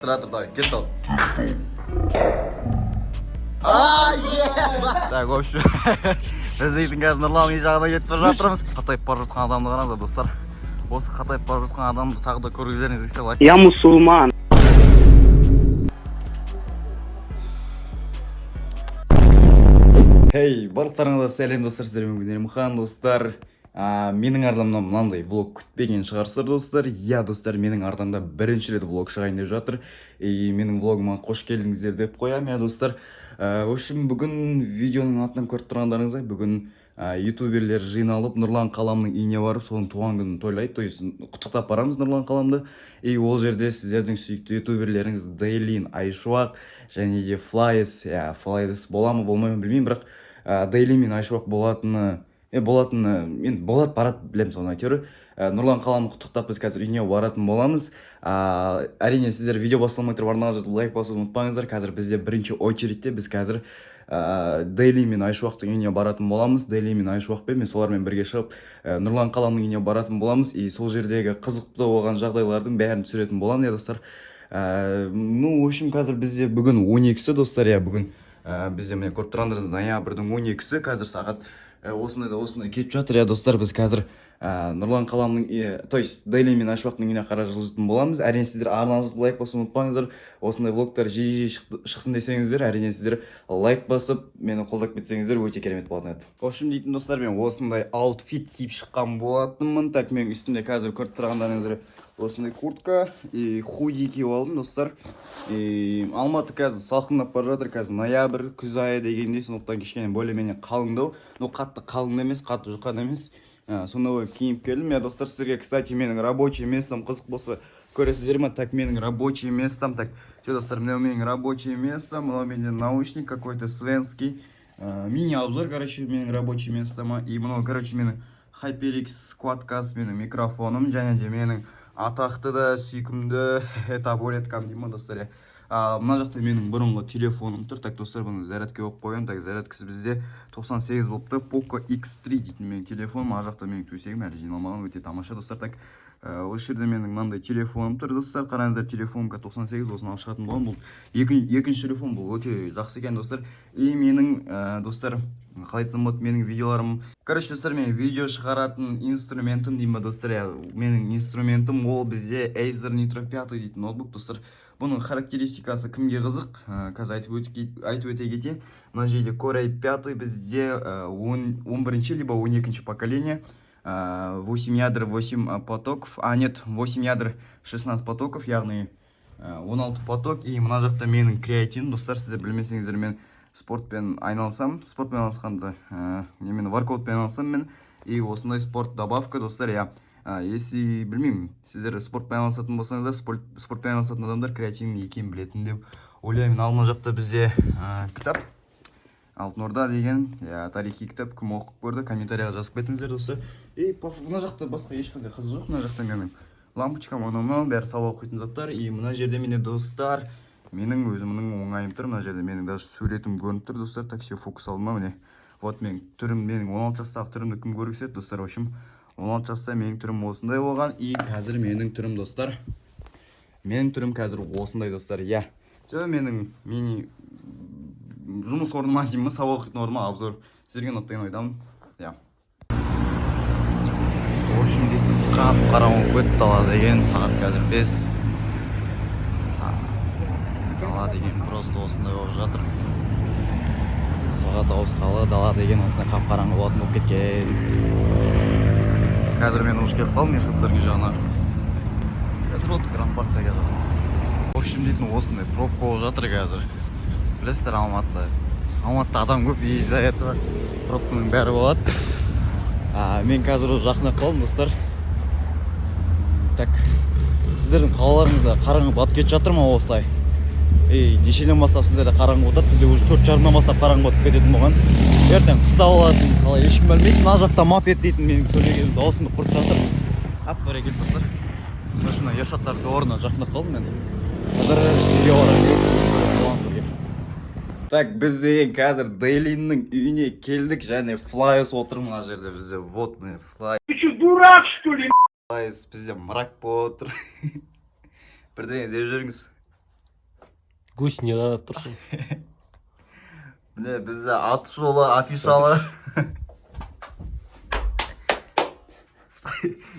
Тұра, кет ал. Так, в общем, біз дейтін қазір Нұрлан үй жағына кетіп бара жатырмыз. Қатайып бара жатқан адамды қараңыздар, достар. Осы қатайып бара жатқан адамды тағы да көргіздеріңіз десе лайк. Я мұсылман. Хей, барлықтарыңызға сәлем достар, сіздермен бүгін Ермұхан достар. Менің ардамнан мынандай влог күтпеген шығарсыздар достар. Я достар, менің ардамда бірінші рет влог шығайын деп жатыр. Менің влогыма қош келдіңіздер деп қоямын, я достар. В общем, бүгін видеоның атынан көріп тұрғандарыңызға, бүгін ютуберлер жиналып Нұрлан Қаламның үйіне барып, соның туған күнін тойлайды. То есть құттықтап барамыз Нұрлан Қаламды. Ол жерде сіздердің сүйікті ютуберлеріңіз Дейлин, Айшуақ және де Флайс, бола ма болмай ма білмеймін, бірақ Дейлин мен Айшуақ болатыны мен болат барат білеміз оны әйтеуір. Нұрлан Қаламды құттықтап біз қазір үйіне баратын боламыз. Әрине сіздер видео басталмай тұрып арнаға жатып лайк басуды ұмытпаңыздар. Қазір бізде бірінші очередьте біз қазір Дейлин мен Айшуақтың үйіне баратын боламыз. Дейлин мен Айшуақпен мен солармен бірге шығып Нұрлан Қаламның үйіне баратын боламыз. Сол жердегі қызықты болған жағдайлардың бәрін түсіретін боламын, достар. В общем, қазір бізде бүгін 12-сі достар, бүгін бізде міне көріп тұрғандарыңыз ноябрьдің 12-сі, қазір сағат осындай кетіп жатыр, достар. Біз қазір Нұрлан Қаламның, то есть Дейлин мен Айшуақтың үйіне қарай жылжытын боламыз. Әрине сіздер арнаға жазып лайк басуды ұмытпаңыздар. Осындай влогтар жиі шықсын десеңіздер, әрине сіздер лайк басып мені қолдап кетсеңіздер өте керемет болатын еді. В общем, дейтін достар, мен осындай аутфит киіп шыққан болатынмын. Так, мен үстімде қазір көріп тұрғандарыңыздар осындай куртка и худи киіп алдым, достар. Алматы қазір салқындап бара жатыр, қазір ноябрь, күз айы дегендей, сондықтан кішкене более-менее қалыңдау. Қатты қалың емес, қатты жұқа емес. Сондай киіп келдім. Достар, сіздерге, кстати, менің рабочий местом қызық болса көресіздер ме? Так, менің рабочий местом. Так, все, достар, менің рабочий местом. Мынау менде наушник какой-то свенский. Мини-обзор, короче, менің рабочий местома. И мынау, короче, менің HyperX Quadcast менің микрофоным. Және де менің атақты да сүйкімді табуреткам деймін, достар. Мына жақта менің бұрынғы телефоным тұр. Так, достар, бұны зарядке оқып қойын. Так, зарядкасы бізде 98 болыпты. Poco X3 дейтін менің телефоным. Мына жақта менің төсегім әлі жиналмаған, өте тамаша, достар. Так, осы жерде менің мынандай телефоным тұр, достар. Қараңыздар, телефонымға 98, осыны алып шығатын болған. Бұл екінші телефон, бұл өте жақсы екен, достар. И менің, достар, қалай айтсам болады, менің видеоларым. Короче, достар, мен видео шығаратын инструментім деймін, достар. Менің инструментім ол бізде Acer Nitro 5 дейтін ноутбук, достар. Бұның характеристикасы кімге қызық? Қазір айтып өте кетейін. Мына жерде Core i5 бізде 11 либо 12 поколение. 8 ядер 8 потоков. Нет, 8 ядер 16 потоков, яғни 16 поток. И мына жақта менің креатин, достар, сіздер білмесеңіздер, мен спортпен айналсам. Спортпен айналысқанда, мен воркаутпен айналсам мен. И осындай спорт добавка, достар, если, білмеймін, сіздер спортпен айналысатын болсаңыздар, спортпен айналысатын адамдар креатиннің екенін білетін деп ойлаймын. Ал мына жақта бізде кітап, Алтын Орда деген тарихи кітап, кім оқып көрді, комментарияға жазып кетіңіздер, достар. И мына жақта басқа ешқандай қызық жоқ. Мына жақта менің лампочкам, анау бәрі сабақ оқитын заттар. И мына жерде менде, достар, менің өзімнің оңайым тұр. Мына жерде менің даже суретім көрініп тұр, достар. Так, все, фокус алдыма, міне. Вот менің түрім, менің 16 жастағы түрімді кім көргіседі, достар. В общем, 16 жаста менің түрім осындай болған. И қазір менің түрім, достар, менің түрім қазір осындай, достар. Все, менің жұмыс орныма деймін, сабақ оқитын орныма обзор сіздерге ұнатпаған ойдамын. В общем, дейтін қап-қараңғы өтті дала деген, сағат қазір 5. Дала деген просто осындай болып жатыр. Сағат ауысқалы дала деген осындай қап-қараңғы болатын болып кеткен. Қазір мен ұш келіп қалым ешоттарға жағына. Қазір отты Гранд-паркта қазір. В общем, дейтін осындай пробка болып жатыр қазір. Білесіздер, Алматыда адам көп, из-за этого пробканың бәрі болады. Мен қазір жақына қалдым, достар. Так, сіздердің қалаларыңызда қараңғы батып кетіп жатыр ма осылай? Нешеден бастап сіздерде қараңғы батады, бізде уже 4:30-дан бастап қараңғы батып кететін болған. Ертең қыста болатын, қалай ешкім білмейді. Мына жақта мопед дейтін менің сөйлеген дауысымды құрып жатыр. Аппаре келді, достар. Мына ершаттардың орнына жақында қалдым мен. Қазір видеолар. Так, біз деген қазір Дейлиннің үйіне келдік, және Флайс отыр мына жерде бізде. Вот, міне, Флайс. Ты че, дурак, что ли? Флайс бізде мрак болып отыр. Бірдеңе деп жүріңіз. Гусь не қарап тұрсың. Міне бізде аты жолы афишалы.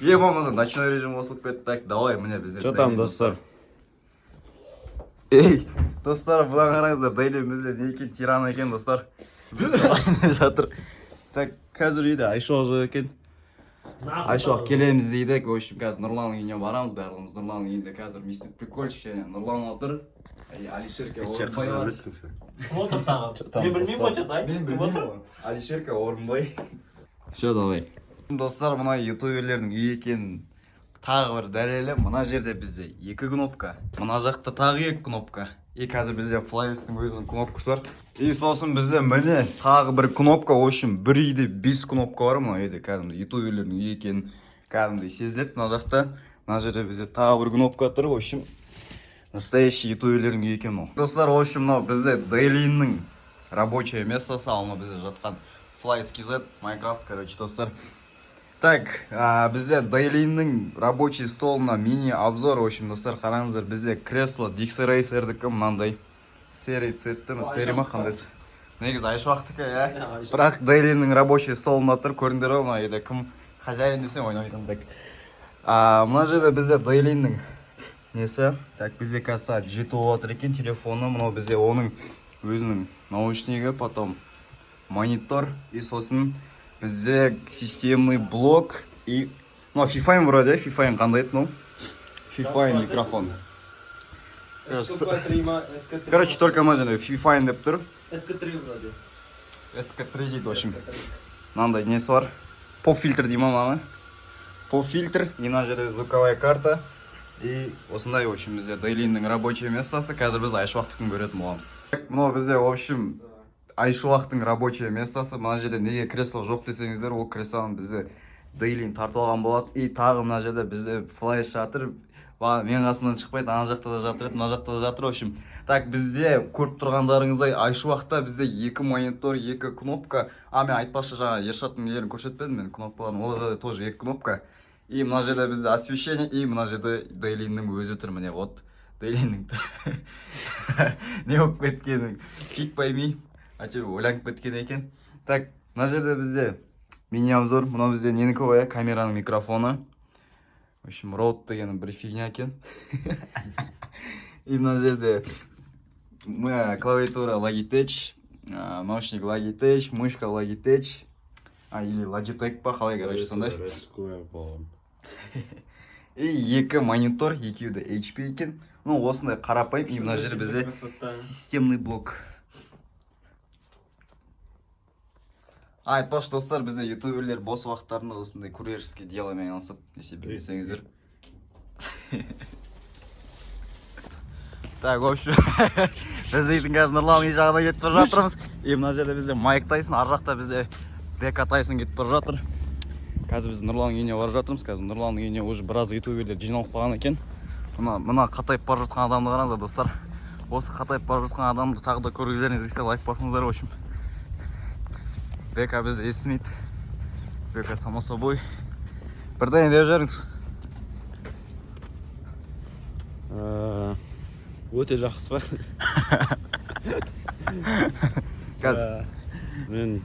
Маманың ночной режим қосылып кетті. Так, давай, міне бізде. Что там, достар? Ей, достар, бұдан қараңыздар, Дейли бізде не екен, тиран екен, достар. Біз ойнап жатыр. Так, қазір үйде Айшуақ жоқ екен. Айшуақ келеміз дейді. В общем, қазір Нұрланның үйіне барамыз барлығымыз. Нұрланның үйінде қазір мистер прикольчик және Нұрлан отыр. Алишерке Орынбай бар. Кім отыр тағы? Мен білмеймін өтеді, айтшы. Кім отыр? Алишерке Орынбай. Все, давай. Достар, мына ютуберлердің үйі екенін тағы бір дәлелі. Мына жерде бізде 2 кнопка. Мына жақта тағы 2 кнопка. И қазір бізде Flyestің өзінің кнопкасы бар. И сосын бізде міне тағы бір кнопка. В общем, бір үйде 5 кнопка бар. Мына үйде кәдімгі ютуберлердің үйі екенін кәдімгі сезіледі. Мына жақта, мына жерде бізде тағы бір кнопка тұр. В общем, настоящий ютуберлердің үйі екен ол. Достар, в общем, мынау бізде Дейлиннің рабочее местосы, ал мына бізде жатқан Flyest KZ, Minecraft, короче, достар. Так, бізде Дейлиннің рабочий столына мини-обзор. В общем, достар, қараңыздар, бізде кресло Dixie Racer'дікі мынандай серый цветті, серый ма қандайсы. Негіз Айшуақтікі, ә? Бірақ Дейлиннің рабочий столында тұр, көріңдер ғой, мына еді кім хозяин десем ойнайтын. Так, мына жерде бізде Дейлиннің несі. Так, бізде қазір жетіп отыр екен телефоны. Мынау бізде оның өзінің наушнигі, потом монитор и сосын бізде системный блок и... Ну, FIFA вроде, FIFA қандай еді, ну? FIFA микрофон. Короче, только можно FIFA деп тұр. SK3 вроде. SK3 дейді, в общем. Мынандай несі бар. Поп-фильтр деймін маны. Поп-фильтр, и мына жерде звуковая карта. И осындай, в общем, бізде Дейлиннің рабочий местосы. Қазір біз Айшуақтікін көретін боламыз. Мынау бізде, в общем, Айшуақтың рабочий местосы. Мына жерде неге кресло жоқ десеңіздер, ол креслоны бізде Дейлин тартып алған болады. И тағы мына жерде бізде флеш жатыр. Мен қасымнан шықпайды, ана жақта да жатыр, мына жақта да жатыр. В общем, так, бізде көріп тұрғандарыңыздай Айшуақта бізде 2 монитор, 2 кнопка. Мен айтпашы, жаңа Ершаттың нелерін көрсетпедім мен кнопкаларын. Ол жерде тоже 2 кнопка. И мына жерде бізде освещение, и мына жерде Дейлиннің өзі тұр, міне, вот. Дейлиннің тұр. Не болып кеткенін кит пойми. Ойланып кеткен екен. Так, мына жерде бізде мини-обзор. Мына бізде ненікі ғой, камераның микрофоны. В общем, Rode деген бір фигня екен. И мына жерде клавиатура Logitech, наушник Logitech, мышка Logitech, или Logitech па, қалай, короче, сондай. И 2 монитор, екеуі де HP екен. Ну, осындай қарапайым. И мына жерде бізде системный блок. Айтпашы, достар, бізде ютуберлер бос уақыттарында осындай курьерский деломен айналысып, несе білмесеңіздер. Так, в общем, біз үйдің қазір Нұрланның жағына кетіп бара жатырмыз. И мына жерде бізде Майк Тайсон, ар жақта бізде Бека Тайсон кетіп бара жатыр. Қазір біз Нұрланның үйіне бара жатырмыз. Қазір Нұрланның үйіне уже біраз ютуберлер жиналып қалған екен. Мына қатайып бара жатқан адамды қараңыздар, достар. Осы қатайып бара жатқан адамды тағы да көргілеріңіз келсе лайк басыңыздар, в общем. Бека бізді естімейді. Бека, само собой. Бірден деп жүріңіз. Өте жақсы ба? Қазір. Мен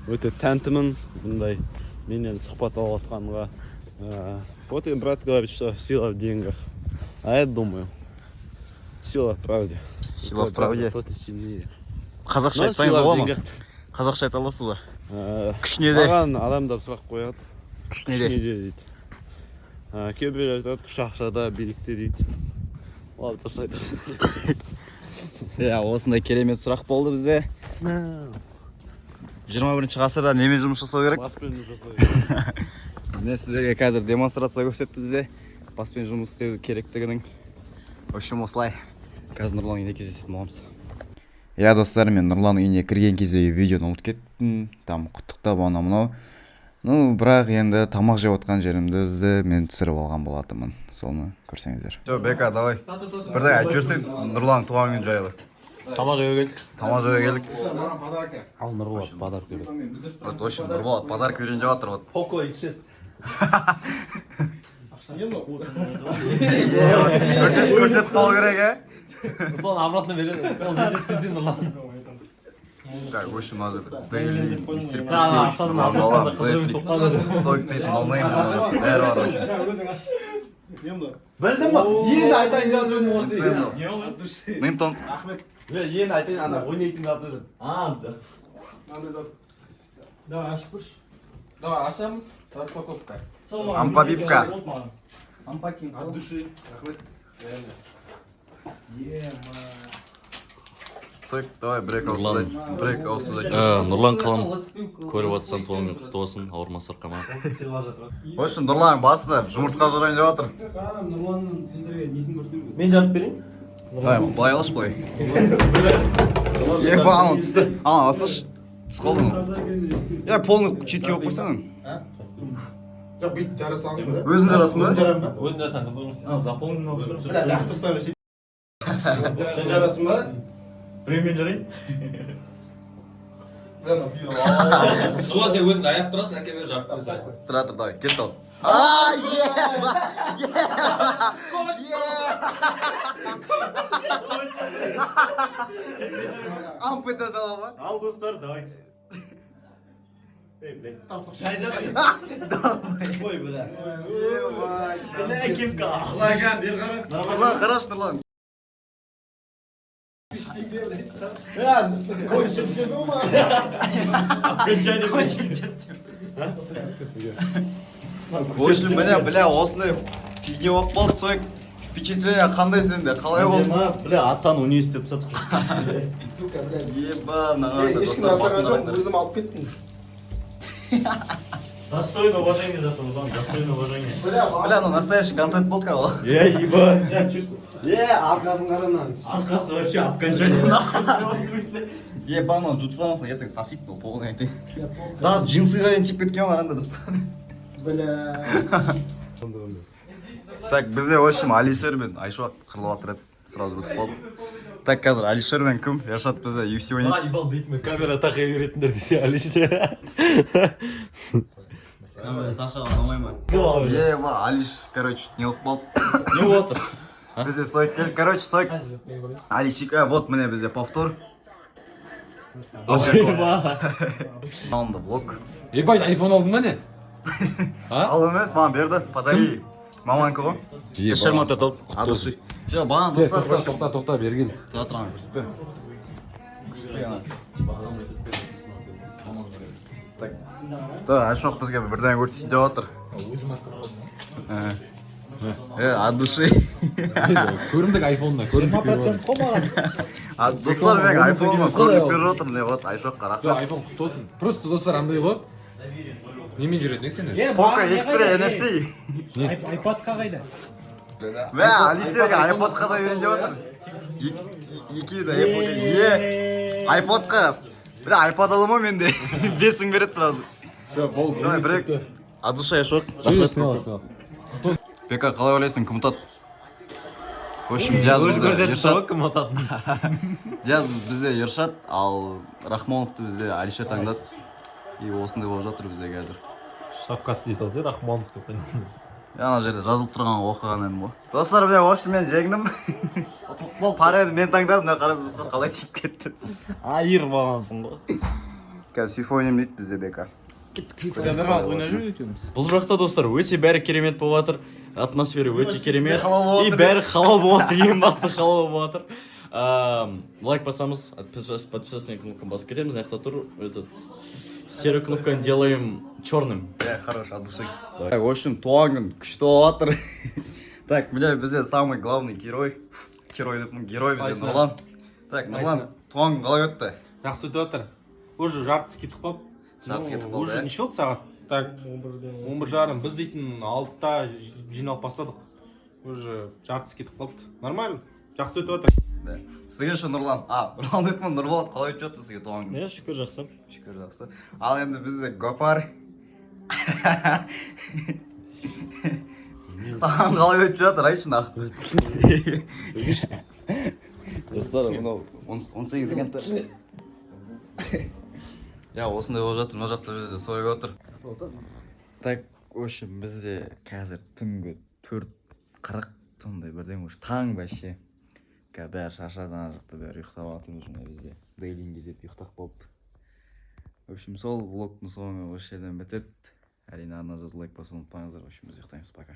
өте тәнтімін бұндай менен сұхбат алып отқанға. Вот и брат говорит, что сила в деньгах. А я думаю, сила в правде. Сила в правде. Кто-то сильнее. Қазақша айтпайын бола ма? Қазақша айта аласыз ба? Күшіне де. Маған адамдар сұрақ қояды. Күшіне де дейді. Кейбіреулер айтады, күш ақшада, билікте дейді. Ол дұрыс айтады. Осындай керемет сұрақ болды бізде. 21-ші ғасырда немен жұмыс жасау керек? Баспен жұмыс жасау керек. Міне сіздерге қазір демонстрация көрсетті бізде. Баспен жұмыс істеу керектігінің. В общем, осылай. Қазір Нұрлан үйіне кездесетін боламыз. Достар, мен Нұрлан үйіне кірген кезде видеоны ұмытып кеттім. Там құттықтап анау-мынау. Ну, бірақ енді тамақ жеп отқан жерімді мен түсіріп алған болатынмын. Соны көрсеңіздер. Все, Бека, давай. Бірдей айтып жүрсек, Нұрлан туған күн жайлы. Тамақ жеуге келдік. Тамақ жеуге келдік. Ал Нұрболат подарок береді. Вот, в общем, Нұрболат подарок берейін деп жатыр, вот. Поко X6. Көрсетіп қалу керек, ә? Нұрлан обратно береді. Сол жеткізді Нұрлан. Так, в общем, мына жерде Дейли, Мистер Ана, Пилевич, аштан Нұрлан аштан Зайфрик, аштан Сойк дейтін ноунейм, бәрі бар, в общем. Білдің ба? Енді айтайын деп отырмын осы. Нинтон, Енді айтайын, ана ойнайтын заты. Давай, ашып көрші. Давай, ашамыз. Распаковка. Ампабипка. Ампакинг. От души. Рахмет. Сойк, давай, бір ауыз сөз айт. Нұрлан қалам көріп жатсаң туғанмен құтты болсын, ауырмасар қама. В общем, Нұрлан басты, жұмыртқа жарайын деп жатыр. Нұрланның сіздерге несін көрсетеміз? Мен жауап берейін. Былай алшы былай. Еба, ана түсті. Ана, асыш. Түс қалды ма? Полный читке болып қойсаң. Жоқ, бүйтіп жарасаң да. Өзің жарасың ба? Өзің жасаң қызық емес. Запомнил. Лақтырсам ше. Сен жарасың ба? Біреумен жарайын. Нұрлан, сен өзіңді аяп тұрасың, әке бері жарып қойсай. Тұра тұр, давай, кет ал. Ампыта сала ма? Ал достар, давайте. Ой, бля. Бля, кепка. Нұрлан, қараш, Нұрлан. В общем, бля, осындай фигня болып қалды, сойк. Впечатление қандай сенде, қалай болды? Бля, аттан университет сатып. Сука, блядь. Еба, мынаған да Ешкім достар асырған басын жоқ, жарайындар. өзім алып кеттім. Достойно уважение зато, Узан, достойно уважение. Бля, ну настоящий контент болды кого? Ебать, я чувствую. Арқасын қарана. Арқасы вообще обкончательно нахуй. В смысле? Еба, ну жұпсамаса, ертең сосит бұл полный айтайын. Да, джинсыға дейін чип кеткен бар анда достар. Бля. Так, бізде, в общем, Алишер мен Айшуақ қырылып жатыр еді. Сразу бітіп қалды. Так, қазір Алишер мен кім? Ершат бізде UFC ойнайды. Ебал бетіме камера тақай беретіндер десе Алишер. Камера тақыған ұнамай ма? Еба, Алиш, короче, не болып қалды. Не болып отыр? Бізде Сойк келді, короче, Сойк. Алишик, вот міне бізде повтор. Мынауында блок. Ебать, айфон алдың ба не? Ал емес, маған берді, подари. Маманкі ғой. Кешірім өтеді ол, құтты болсын. Жоқ, бағана достар. Тоқта, бергел. Тұра тұрған, көрсетпе. Көрсетпе ана. Так, Айшуақ бізге бірден көрсетіп деп отыр. От души. Көрімдік айфонда, көрімдік беріп қомаған. Достар мен айфоныма көрініп беріп отыр, не вот Айшуаққа рахмет. айфон құтты болсын. Просто достар андай ғой. Немен жүреді, не сен өзі? Пока экстра NFC. Айпадқа қайда? Бә, Алишерге айподқа да үйрен деп отыр. Екеуі де айподқа. Айподқа. Бля, айпод алым ма менде? Бесің береді сразу. Давай, бірек. От души Айшуақ. Рахмет. Бека, қалай ойлайсың, кім ұтады? В общем, Диаз бізде Ершат. Кім отатын? Диаз бізде Ершат, ал Рахмоновты бізде Алишер таңдады. И осындай болып жатыр бізде қазір. Шапкат дей салса, Рахманов деп қойды. Ана жерде жазылып тұрған оқыған едім ғой. Достар, бля, в общем, мен жеңдім. Пара еді, мен таңдадым, мына қарыз достар қалай тиіп кетті. Айыр болғансың ғой. Қазір FIFA ойнайым дейді бізде Бека. Бұл жақта достар өте бәрі керемет болып жатыр. Атмосфера өте керемет. Халал И болып бәрі халал болып жатыр. Ең басты халал болып жатыр. Лайк басамыз, подписаться кнопканы басып кетеміз. Мына жақта тұр. Этот серый кнопканы делаем черным. Хорош, от души. Так, в общем, туған күн күшті болып жатыр. Так, міне бізде самый главный герой. Герой бізде Нұрлан. Так, Нұрлан, туған күн қалай өтті? Жақсы өтіп отыр. Уже жартысы кетіп қалды. Жартысы кетіп қалды, Уже ә? неше болды сағат? Так, 11:30. Біз дейтін 6-та жиналып бастадық. Уже жартысы кетіп қалды. Нормально. Жақсы өтіп отыр. Сізге ше Нұрлан. Нұрлан дейтін Нұрболат қалай өтіп жатыр сізге туған күн? Шүкір жақсы. Шүкір жақсы. Ал енді бізде Гопар. Саған қалай өтіп жатыр, айтшы нақ. Достар, мынау 18 екен тұр. Я, осындай болып жатыр, мына жақта бізде сойып отыр. Так, в общем, бізде қазір түнгі 4:40 сондай бірден уже таң вообще. Қазір бәрі шаршады, ана жақта бәрі ұйықтап алатын уже мына бізде. Дейлин кезет ұйықтап қалыпты. В общем, сол влогтың соңы осы жерден бітеді. Әрине арна жазып лайк басуды ұмытпаңыздар. В общем, біз ұйықтаймыз, пока.